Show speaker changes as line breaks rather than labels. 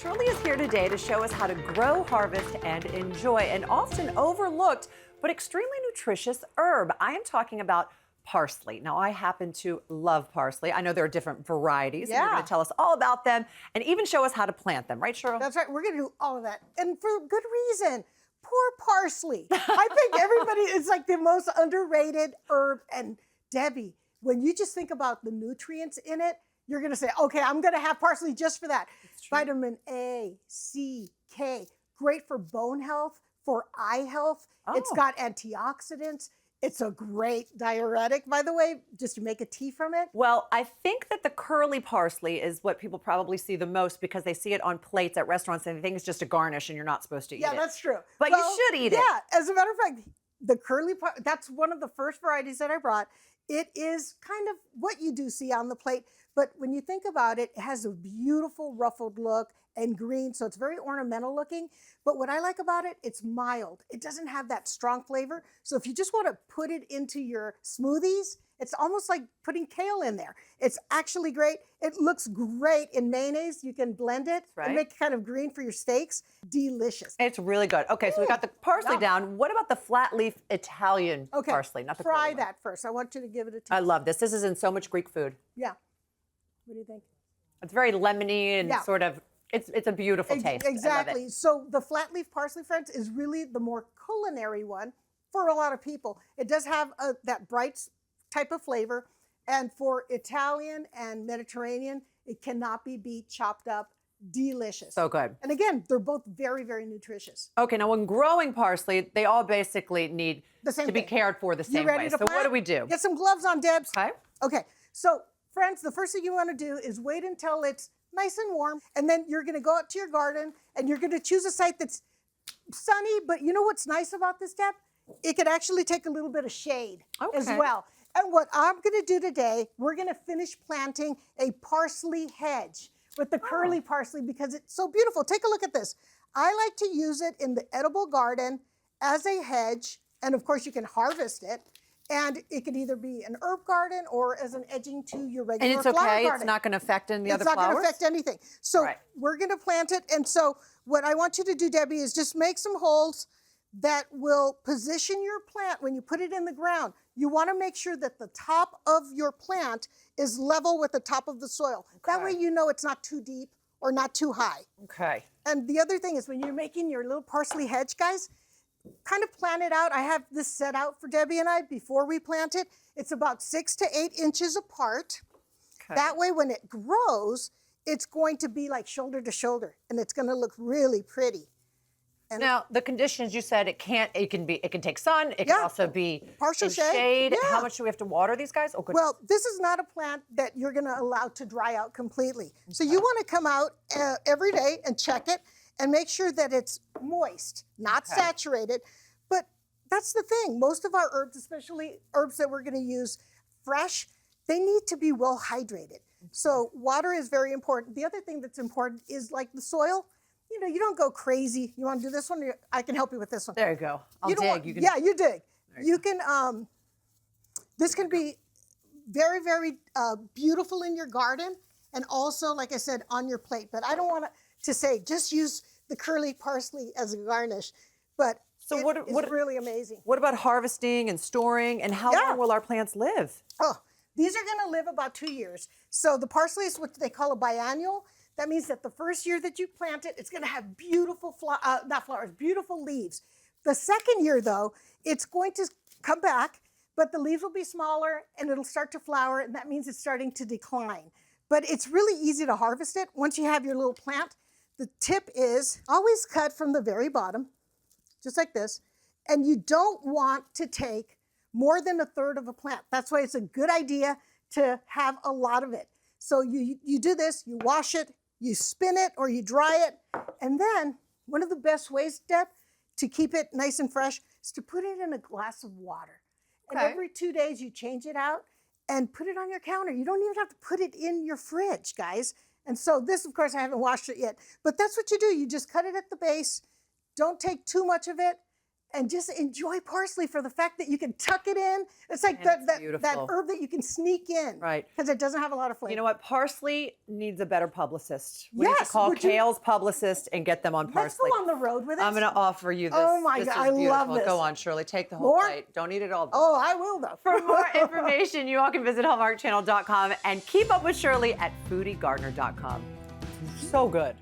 Shirley is here today to show us how to grow, harvest, and enjoy an often overlooked but extremely nutritious herb. I am talking about parsley. Now, I happen to love parsley. I know there are different varieties, and you're going to tell us all about them and even show us how to plant them, right, Shirley?
That's right. We're going to do all of that. And for good reason. Poor parsley. I think everybody is like the most underrated herb. And Debbie, when you just think about the nutrients in it, you're going to say, okay, I'm going to have parsley just for that. Vitamin A, C, K, great for bone health, for eye health. Oh. It's got antioxidants. It's a great diuretic, by the way, just to make a tea from it.
Well, I think that the curly parsley is what people probably see the most because they see it on plates at restaurants and they think it's just a garnish and you're not supposed to eat it.
Yeah, that's true.
But you should eat it.
Yeah, as a matter of fact, the curly, that's one of the first varieties that I brought. It is kind of what you do see on the plate, but when you think about it, it has a beautiful ruffled look and green, so it's very ornamental looking. But what I like about it, it's mild. It doesn't have that strong flavor. So if you just want to put it into your smoothies, it's almost like putting kale in there. It's actually great. It looks great in mayonnaise. You can blend it and make it kind of green for your steaks. Delicious.
It's really good. Okay, so we got the parsley down. What about the flat leaf Italian parsley? Not the
try that first. I want you to give it a taste.
I love this. This is in so much Greek food.
Yeah. What do you think?
It's very lemony and sort of, it's a beautiful taste.
Exactly. So the flat leaf parsley, friends, is really the more culinary one for a lot of people. It does have that bright type of flavor. And for Italian and Mediterranean, it cannot be beat, chopped up, delicious.
So good.
And again, they're both very, very nutritious.
Okay, now when growing parsley, they all basically need to be cared for the same way. So what do we do?
Get some gloves on, Debs.
Okay.
Okay, so friends, the first thing you want to do is wait until it's nice and warm, and then you're going to go out to your garden and you're going to choose a site that's sunny, but you know what's nice about this, Deb? It could actually take a little bit of shade as well. And what I'm going to do today, we're going to finish planting a parsley hedge with the curly parsley because it's so beautiful. Take a look at this. I like to use it in the edible garden as a hedge, and of course you can harvest it. And it could either be an herb garden or as an edging to your regular flower garden. And it's okay? It's not going to affect any other flowers? It's not going to affect anything. So we're going to plant it. And so what I want you to do, Debbie, is just make some holes that will position your plant when you put it in the ground. You want to make sure that the top of your plant is level with the top of the soil. That way you know it's not too deep or not too high. Okay. And the other thing is when you're making your little parsley hedge, guys, kind of plan it out. I have this set out for Debbie and I before we plant it. It's about 6 to 8 inches apart. That way when it grows, it's going to be like shoulder to shoulder and it's going to look really pretty. And
now the conditions you said it can take sun, it can also be
partial
shade. How much do we have to water these guys? Oh, goodness.
Well, this is not a plant that you're going to allow to dry out completely. So you want to come out every day and check it and make sure that it's moist, not saturated. But that's the thing. Most of our herbs, especially herbs that we're going to use fresh, they need to be well hydrated. So water is very important. The other thing that's important is like the soil. You know, you don't go crazy. You want to do this one? I can help you with this one.
There you go. I'll dig.
You dig. You can, this can be very, very beautiful in your garden and also, like I said, on your plate. But I don't want to say just use the curly parsley as a garnish. But it's really amazing.
What about harvesting and storing? And how long will our plants live?
Oh, these are going to live about 2 years. So the parsley is what they call a biennial. That means that the first year that you plant it, it's going to have beautiful, beautiful leaves. The second year, though, it's going to come back, but the leaves will be smaller and it'll start to flower, and that means it's starting to decline. But it's really easy to harvest it once you have your little plant. The tip is always cut from the very bottom, just like this, and you don't want to take more than 1/3 of a plant. That's why it's a good idea to have a lot of it. So you do this, you wash it, you spin it or you dry it, and then one of the best ways, Deb, to keep it nice and fresh is to put it in a glass of water. And every 2 days you change it out and put it on your counter. You don't even have to put it in your fridge, guys. And so this, of course, I haven't washed it yet, but that's what you do. You just cut it at the base. Don't take too much of it. and just enjoy parsley for the fact that you can tuck it in. It's like
And
that,
it's
that
beautiful.
herb that you can sneak in.
Right.
Because it doesn't have a lot of flavor.
You know what? Parsley needs a better publicist. We need to
Yes,
call
would you-
Kale's publicist and get them on
Let's
parsley.
go on the road with it.
I'm going to offer you this.
Oh my
This
God,
is
I love
beautiful.
this.
Go on, Shirley. Take the whole
More?
plate. Don't eat it all.
Oh, I will though.
For more information, you all can visit HallmarkChannel.com and keep up with Shirley at FoodieGardener.com. So good.